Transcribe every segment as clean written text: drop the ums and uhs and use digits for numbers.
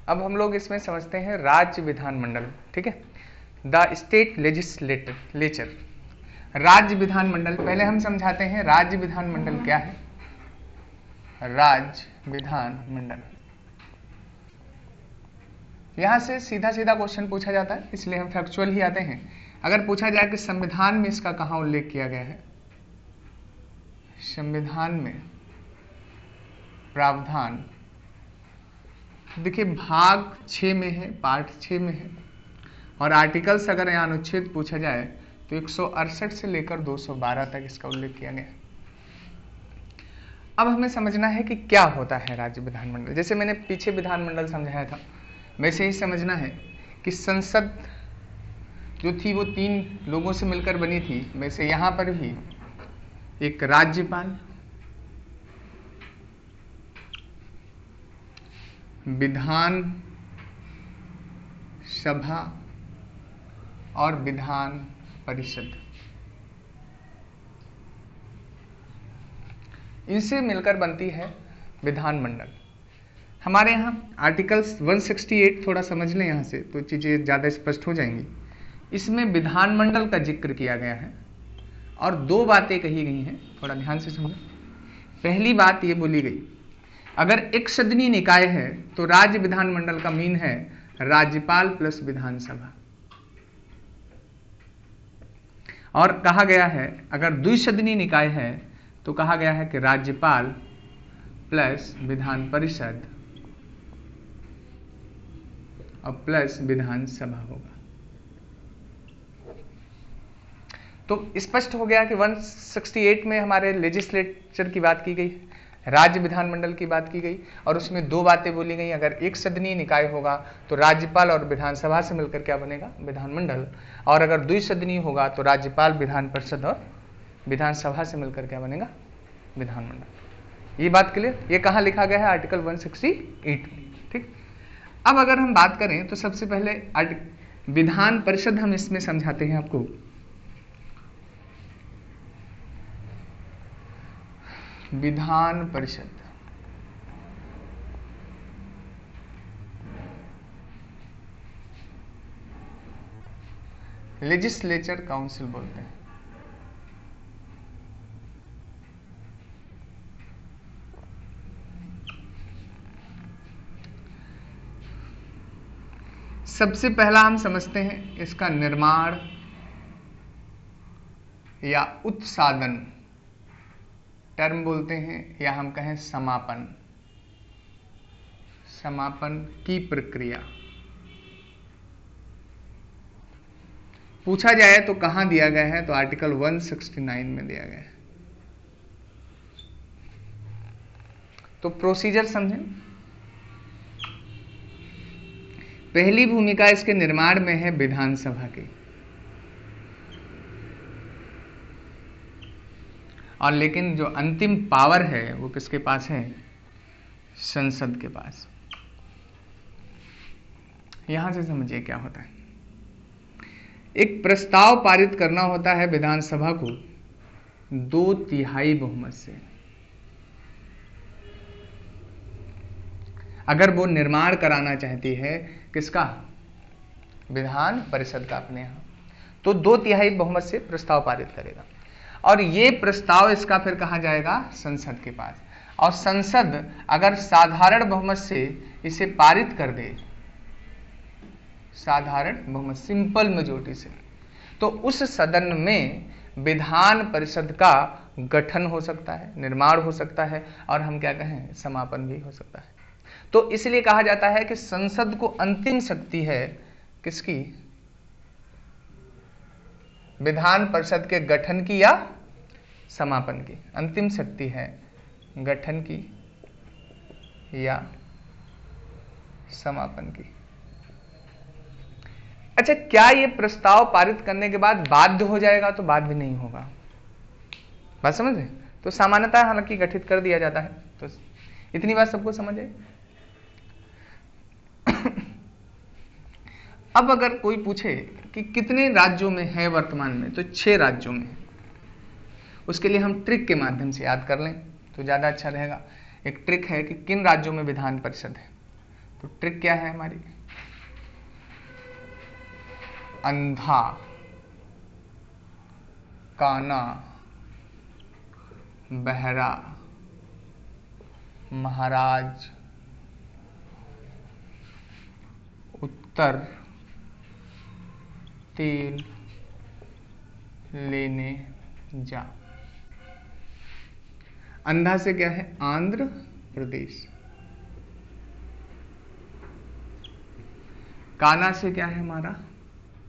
अब हम लोग इसमें समझते हैं राज्य विधानमंडल, ठीक है, द स्टेट लेजिस्लेचर। राज्य विधानमंडल, पहले हम समझाते हैं राज्य विधानमंडल क्या है। राज्य विधानमंडल, यहां से सीधा सीधा क्वेश्चन पूछा जाता है, इसलिए हम फैक्चुअल ही आते हैं। अगर पूछा जाए कि संविधान में इसका कहां उल्लेख किया गया है, संविधान में प्रावधान, देखिए भाग 6 में है, पार्ट 6 में है, और आर्टिकल्स अगर यहाँ अनुच्छेद पूछा जाए तो 168 से लेकर 212 तक इसका उल्लेख किया गया। अब हमें समझना है कि क्या होता है राज्य विधानमंडल। जैसे मैंने पीछे विधानमंडल समझाया था, वैसे ही समझना है कि संसद जो थी वो 3 लोगों से मिलकर बनी थी, वैसे यहाँ पर भी एक राज्यपाल, विधान सभा और विधान परिषद, इनसे मिलकर बनती है विधानमंडल। हमारे यहाँ आर्टिकल्स 168 थोड़ा समझ लें यहाँ से तो चीज़ें ज़्यादा स्पष्ट हो जाएंगी। इसमें विधानमंडल का जिक्र किया गया है और 2 बातें कही गई हैं, थोड़ा ध्यान से समझो। पहली बात ये बोली गई, अगर एक सदनी निकाय है तो राज्य विधानमंडल का मीन है राज्यपाल प्लस विधानसभा। और कहा गया है अगर द्विसदनी निकाय है तो कहा गया है कि राज्यपाल प्लस विधान परिषद और प्लस विधानसभा होगा। तो स्पष्ट हो गया कि 168 में हमारे लेजिस्लेचर की बात की गई, राज्य विधानमंडल की बात की गई, और उसमें 2 बातें बोली गई। अगर एक सदनीय निकाय होगा तो राज्यपाल और विधानसभा से मिलकर क्या बनेगा, विधानमंडल, और अगर द्विसदनीय होगा तो राज्यपाल, विधान परिषद और विधानसभा से मिलकर क्या बनेगा, विधानमंडल। ये बात क्लियर? ये कहाँ लिखा गया है, आर्टिकल 168 में, ठीक। अब अगर हम बात करें तो सबसे पहले विधान परिषद हम इसमें समझाते हैं आपको। विधान परिषद, लेजिस्लेचर काउंसिल बोलते हैं। सबसे पहला हम समझते हैं इसका निर्माण या उत्सादन, टर्म बोलते हैं, या हम कहें समापन, समापन की प्रक्रिया। पूछा जाए तो कहां दिया गया है, तो आर्टिकल 169 में दिया गया है। तो प्रोसीजर समझें। पहली भूमिका इसके निर्माण में है विधानसभा की, और लेकिन जो अंतिम पावर है वो किसके पास है, संसद के पास। यहां से समझिए क्या होता है। एक प्रस्ताव पारित करना होता है विधानसभा को 2/3 बहुमत से। अगर वो निर्माण कराना चाहती है किसका, विधान परिषद का अपने यहां, तो 2/3 बहुमत से प्रस्ताव पारित करेगा, और ये प्रस्ताव इसका फिर कहा जाएगा संसद के पास। और संसद अगर साधारण बहुमत से इसे पारित कर दे, साधारण बहुमत, सिंपल मेजोरिटी से, तो उस सदन में विधान परिषद का गठन हो सकता है, निर्माण हो सकता है, और हम क्या कहें, समापन भी हो सकता है। तो इसलिए कहा जाता है कि संसद को अंतिम शक्ति है किसकी, विधान परिषद के गठन की या समापन की। अंतिम शक्ति है गठन की या समापन की। अच्छा, क्या ये प्रस्ताव पारित करने के बाद बाध्य हो जाएगा, तो बाध्य भी नहीं होगा। बात समझ रहे? तो सामान्यतः हालांकि गठित कर दिया जाता है। तो इतनी बात सबको समझ आई। अब अगर कोई पूछे कि कितने राज्यों में है वर्तमान में, तो 6 राज्यों में। उसके लिए हम ट्रिक के माध्यम से याद कर लें तो ज़्यादा अच्छा रहेगा। एक ट्रिक है कि किन राज्यों में विधान परिषद है। तो ट्रिक क्या है हमारी? अंधा, काना, बहरा, महाराज, उत्तर, तेल लेने जा। अंधा से क्या है? आंध्र प्रदेश। काना से क्या है हमारा?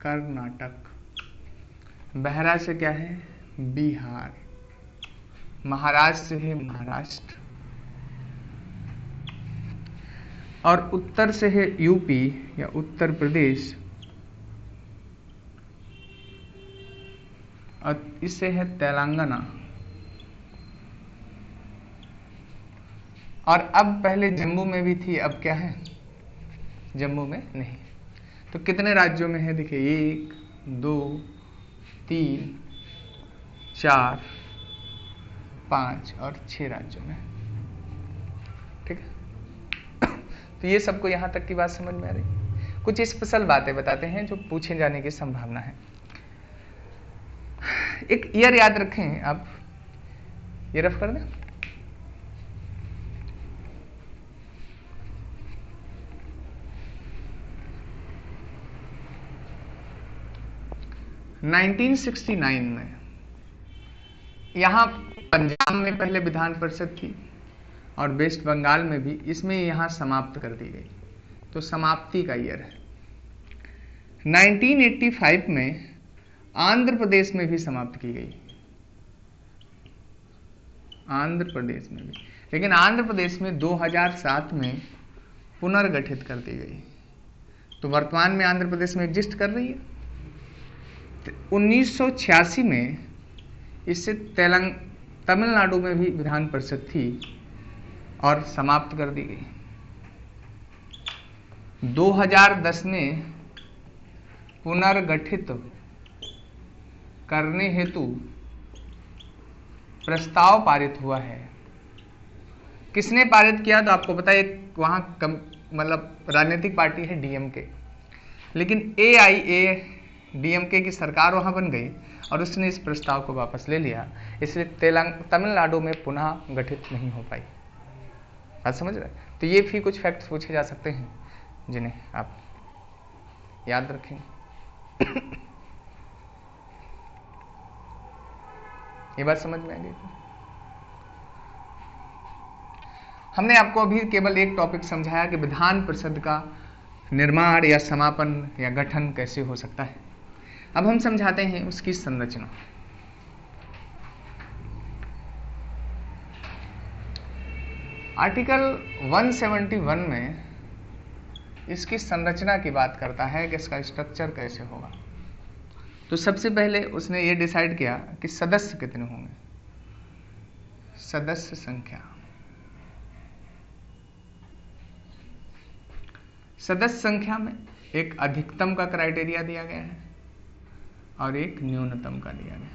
कर्नाटक। बहरा से क्या है? बिहार। महाराष्ट्र से है महाराष्ट्र, और उत्तर से है यूपी या उत्तर प्रदेश, और इससे है तेलंगाना। और अब पहले जम्मू में भी थी, अब क्या है? जम्मू में नहीं। तो कितने राज्यों में है? देखिए 1 2 3 4 5 और 6 राज्यों में। ठीक है, तो ये सबको यहां तक की बात समझ में आ रही? कुछ स्पेशल बातें बताते हैं जो पूछे जाने की संभावना है। एक ईयर याद रखें आप, ये रफ कर दें। नाइनटीन 69 में यहां पंजाब में पहले विधान परिषद थी और वेस्ट बंगाल में भी, इसमें यहां समाप्त कर दी गई, तो समाप्ति का ईयर है। 1985 में आंध्र प्रदेश में भी समाप्त की गई, आंध्र प्रदेश में भी, लेकिन आंध्र प्रदेश में 2007 में पुनर्गठित कर दी गई। तो वर्तमान में आंध्र प्रदेश में एग्जिस्ट कर रही है। 1986 में इससे तमिलनाडु में भी विधान परिषद थी और समाप्त कर दी गई। 2010 में पुनर्गठित करने हेतु प्रस्ताव पारित हुआ है। किसने पारित किया? तो आपको पता है वहां मतलब राजनीतिक पार्टी है डीएमके, लेकिन एआईएडीएमके की सरकार वहां बन गई और उसने इस प्रस्ताव को वापस ले लिया, इसलिए तमिलनाडु में पुनः गठित नहीं हो पाई। बात समझ रहे? तो ये भी कुछ फैक्ट्स पूछे जा सकते हैं जिन्हें आप याद रखेंगे। ये बात समझ में आ गई? हमने आपको अभी केवल एक टॉपिक समझाया कि विधान परिषद का निर्माण या समापन या गठन कैसे हो सकता है। अब हम समझाते हैं उसकी संरचना। आर्टिकल 171 में इसकी संरचना की बात करता है कि इसका स्ट्रक्चर कैसे होगा। तो सबसे पहले उसने ये डिसाइड किया कि सदस्य कितने होंगे, सदस्य संख्या। सदस्य संख्या में एक अधिकतम का क्राइटेरिया दिया गया है और एक न्यूनतम का दिया गया।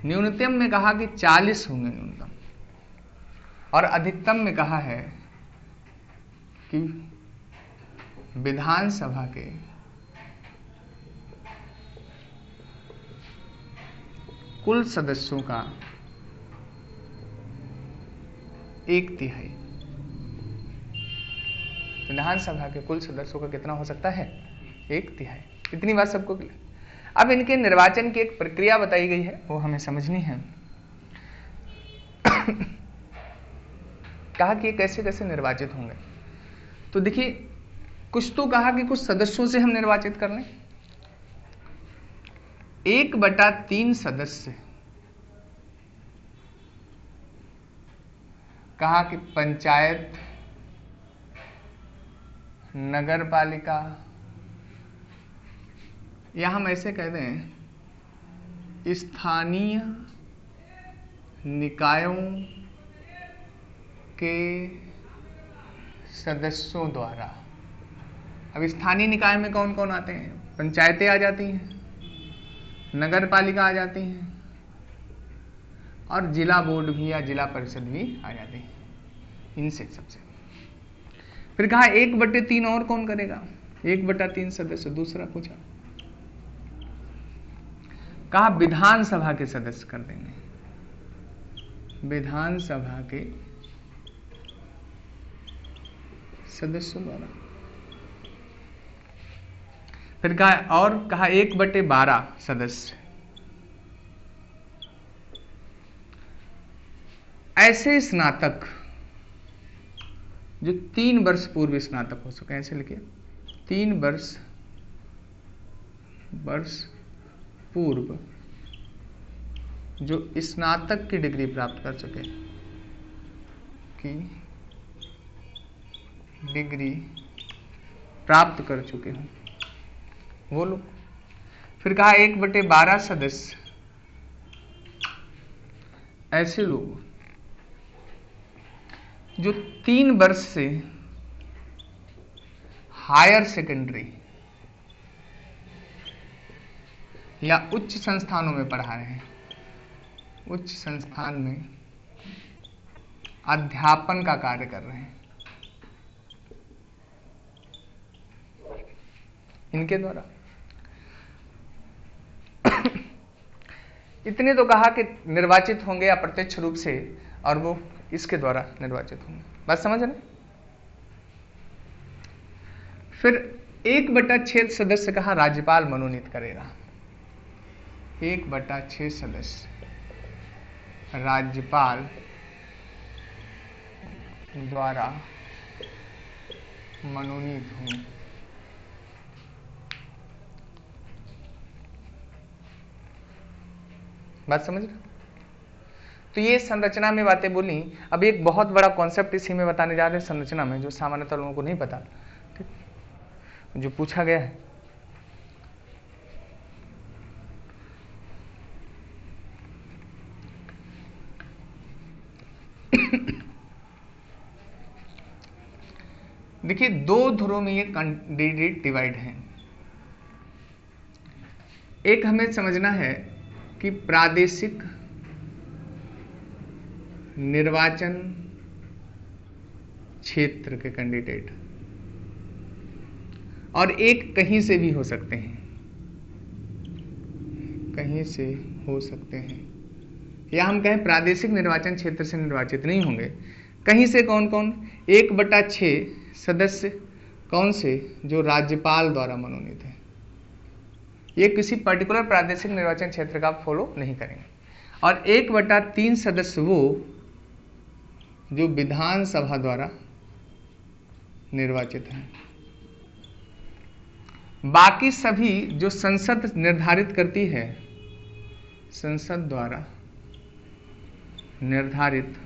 न्यूनतम में कहा कि 40 होंगे न्यूनतम, और अधिकतम में कहा है कि विधानसभा के कुल सदस्यों का 1/3। विधानसभा के कुल सदस्यों का कितना हो सकता है? 1/3। इतनी बात सबको क्लियर? अब इनके निर्वाचन की एक प्रक्रिया बताई गई है, वो हमें समझनी है। कहा कि ये कैसे कैसे निर्वाचित होंगे। तो देखिए, कुछ तो कहा कि कुछ सदस्यों से हम निर्वाचित कर लें। 1/3 सदस्य कहा कि पंचायत, नगर पालिका, या हम ऐसे कह दें स्थानीय निकायों के सदस्यों द्वारा। अब स्थानीय निकाय में कौन कौन आते हैं? पंचायतें आ जाती हैं, नगर पालिका आ जाती हैं, और जिला बोर्ड भी या जिला परिषद भी आ जाती है। इनसे सबसे फिर कहा 1/3 और कौन करेगा, 1/3 सदस्य दूसरा पूछा। कहा विधानसभा के सदस्य कर देंगे, विधानसभा के सदस्यों द्वारा। फिर कहा और कहा 1/12 सदस्य। ऐसे स्नातक जो 3 वर्ष पूर्व स्नातक हो सके, ऐसे लिखिए 3 वर्ष पूर्व जो स्नातक की डिग्री प्राप्त कर सके, की डिग्री प्राप्त कर चुके हों वो लोग। फिर कहा 1/12 सदस्य ऐसे लोग जो 3 वर्ष से हायर सेकेंडरी या उच्च संस्थानों में पढ़ा रहे हैं, उच्च संस्थान में अध्यापन का कार्य कर रहे हैं, इनके द्वारा। इतने तो कहा कि निर्वाचित होंगे अप्रत्यक्ष रूप से, और वो इसके द्वारा निर्वाचित होंगे। बात समझ रहे? फिर 1/6 सदस्य कहा राज्यपाल मनोनीत करेगा, 1/6 सदस्य राज्यपाल द्वारा मनोनीत होंगे। बात समझ रहे? तो ये संरचना में बातें बोली। अब एक बहुत बड़ा कॉन्सेप्ट इसी में बताने जा रहे हैं संरचना में, जो सामान्यतः लोगों को नहीं पता, ठीक, जो पूछा गया है। देखिए 2 ध्रुवों में ये कैंडिडेट डिवाइड हैं। एक हमें समझना है कि प्रादेशिक निर्वाचन क्षेत्र के कैंडिडेट, और एक कहीं से भी हो सकते हैं, कहीं से हो सकते हैं, या हम कहें प्रादेशिक निर्वाचन क्षेत्र से निर्वाचित नहीं होंगे। कहीं से कौन कौन? 1/6 सदस्य कौन से? जो राज्यपाल द्वारा मनोनीत है। ये किसी पर्टिकुलर प्रादेशिक निर्वाचन क्षेत्र का फॉलो नहीं करेंगे। और 1/3 सदस्य वो जो विधानसभा द्वारा निर्वाचित हैं। बाकी सभी जो संसद निर्धारित करती है, संसद द्वारा निर्धारित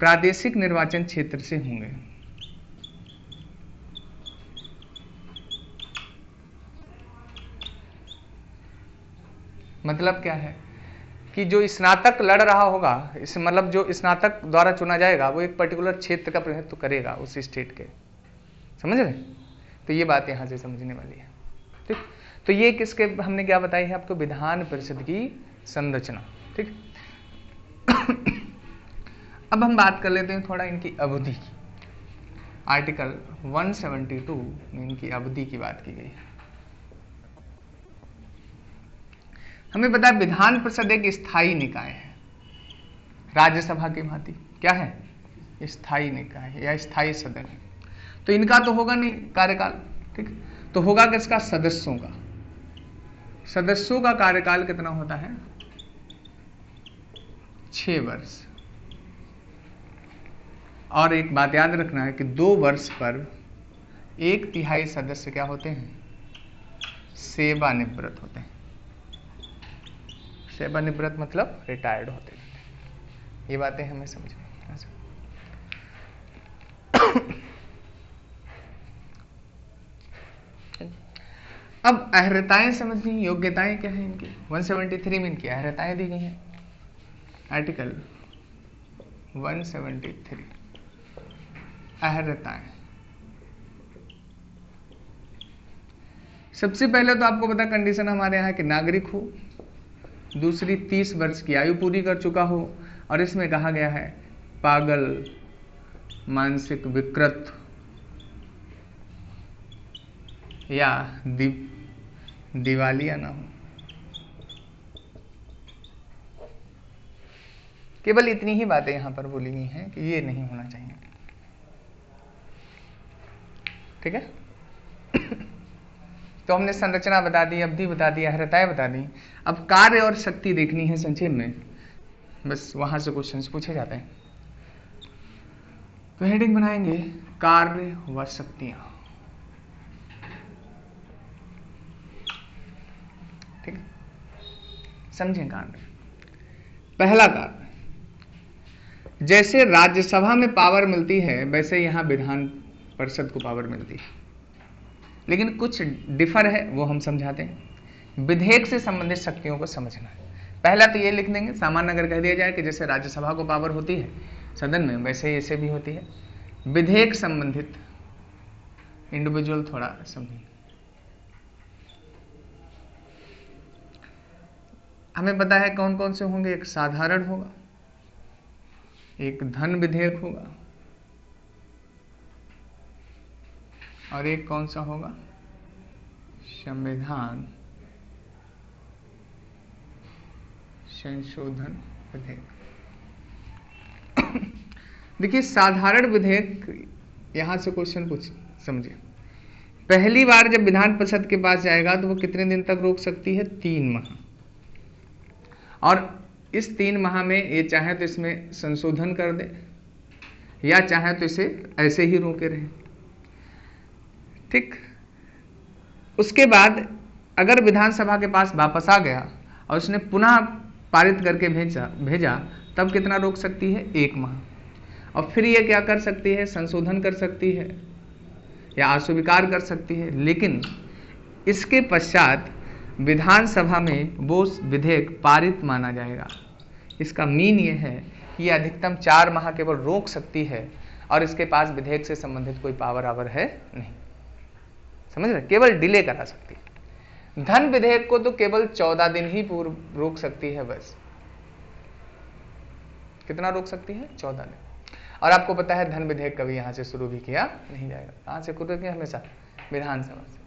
प्रादेशिक निर्वाचन क्षेत्र से होंगे। मतलब क्या है कि जो स्नातक लड़ रहा होगा, इस मतलब जो स्नातक द्वारा चुना जाएगा वो एक पर्टिकुलर क्षेत्र का प्रतिनिधित्व करेगा उस स्टेट के। समझ रहे? तो ये बात यहां से समझने वाली है, ठीक। तो ये किसके हमने क्या बताई है आपको? विधान परिषद की संरचना, ठीक। अब हम बात कर लेते हैं थोड़ा इनकी अवधि की। आर्टिकल 172 में इनकी अवधि की बात की गई है। हमें पता है विधान परिषद एक स्थायी निकाय है, राज्यसभा की भांति। क्या है? स्थायी निकाय है या स्थायी सदन है। तो इनका तो होगा नहीं कार्यकाल, ठीक। तो होगा किसका? सदस्यों का। सदस्यों का कार्यकाल कितना होता है? 6 वर्ष। और एक बात याद रखना है कि 2 वर्ष पर 1/3 सदस्य क्या होते हैं? सेवानिवृत्त होते हैं। सेवानिवृत्त मतलब रिटायर्ड होते हैं। ये बातें हमें समझनी है। अब अहर्ताएं समझनी, योग्यताएं क्या है इनकी। 173 में इनकी अहर्ताएं दी गई हैं। आर्टिकल 173 अहर्ताएं। सबसे पहले तो आपको पता कंडीशन हमारे यहाँ कि नागरिक हो, दूसरी 30 वर्ष की आयु पूरी कर चुका हो, और इसमें कहा गया है पागल मानसिक विकृत या दिवालिया ना हो। केवल इतनी ही बातें यहां पर बोली गई हैं कि ये नहीं होना चाहिए। ठीक है। तो हमने संरचना बता दी, अवधि बता दी, अर्हताएं बता दी। अब कार्य और शक्ति देखनी है संक्षेप में, बस वहां से क्वेश्चंस पूछे जाते हैं। तो हेडिंग बनाएंगे कार्य व शक्तियां। ठीक है, समझें कांड। पहला कार्य, जैसे राज्यसभा में पावर मिलती है वैसे यहां विधान परिषद को पावर मिलती है, लेकिन कुछ डिफर है, वो हम समझाते हैं। विधेयक से संबंधित शक्तियों को समझना है। पहला तो ये लिख देंगे, सामान्य अगर कह दिया जाए कि जैसे राज्यसभा को पावर होती है सदन में, वैसे इसे भी होती है। विधेयक संबंधित इंडिविजुअल थोड़ा समझें। हमें पता है कौन कौन से होंगे। एक साधारण होगा, एक धन विधेयक होगा, और एक कौन सा होगा, संविधान संशोधन विधेयक। देखिए साधारण विधेयक, यहां से क्वेश्चन पूछ समझिए। पहली बार जब विधान परिषद के पास जाएगा तो वो कितने दिन तक रोक सकती है, 3 माह। और इस 3 माह में ये चाहे तो इसमें संशोधन कर दे या चाहे तो इसे ऐसे ही रोके रहे। ठीक। उसके बाद अगर विधानसभा के पास वापस आ गया और उसने पुनः पारित करके भेजा तब कितना रोक सकती है, 1 माह। और फिर ये क्या कर सकती है, संशोधन कर सकती है या अस्वीकार कर सकती है। लेकिन इसके पश्चात विधानसभा में वो विधेयक पारित माना जाएगा। इसका मीन ये है कि अधिकतम 4 माह केवल रोक सकती है और इसके पास विधेयक से संबंधित कोई पावर आवर है नहीं। समझ रहे, केवल डिले करा सकती है। धन विधेयक को तो केवल 14 दिन ही पूर्व रोक सकती है बस। कितना रोक सकती है, 14 दिन। और आपको पता है धन विधेयक कभी यहां से शुरू भी किया नहीं जाएगा। कहां से शुरू किया, हमेशा विधानसभा से।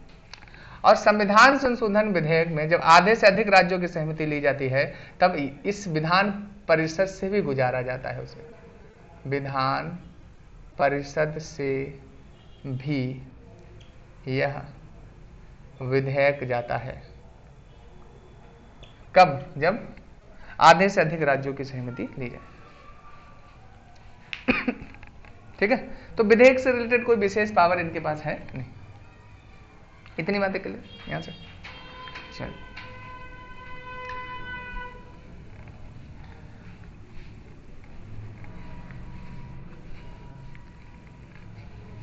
और संविधान संशोधन विधेयक में जब आधे से अधिक राज्यों की सहमति ली जाती है तब इस विधान परिषद से भी गुजारा जाता है। उसे विधान परिषद से भी यह विधेयक जाता है। कब, जब आधे से अधिक राज्यों की सहमति ली जाए। ठीक है। तो विधेयक से रिलेटेड कोई विशेष पावर इनके पास है नहीं। इतनी बातें क्लियर यहां से। चल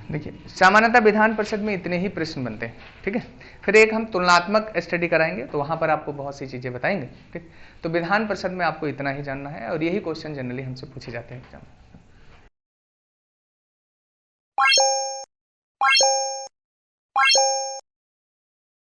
देखिए, सामान्यतः विधान परिषद में इतने ही प्रश्न बनते हैं। ठीक है। फिर एक हम तुलनात्मक स्टडी कराएंगे तो वहां पर आपको बहुत सी चीजें बताएंगे। ठीक। तो विधान परिषद में आपको इतना ही जानना है और यही क्वेश्चन जनरली हमसे पूछे जाते हैं एग्जाम में।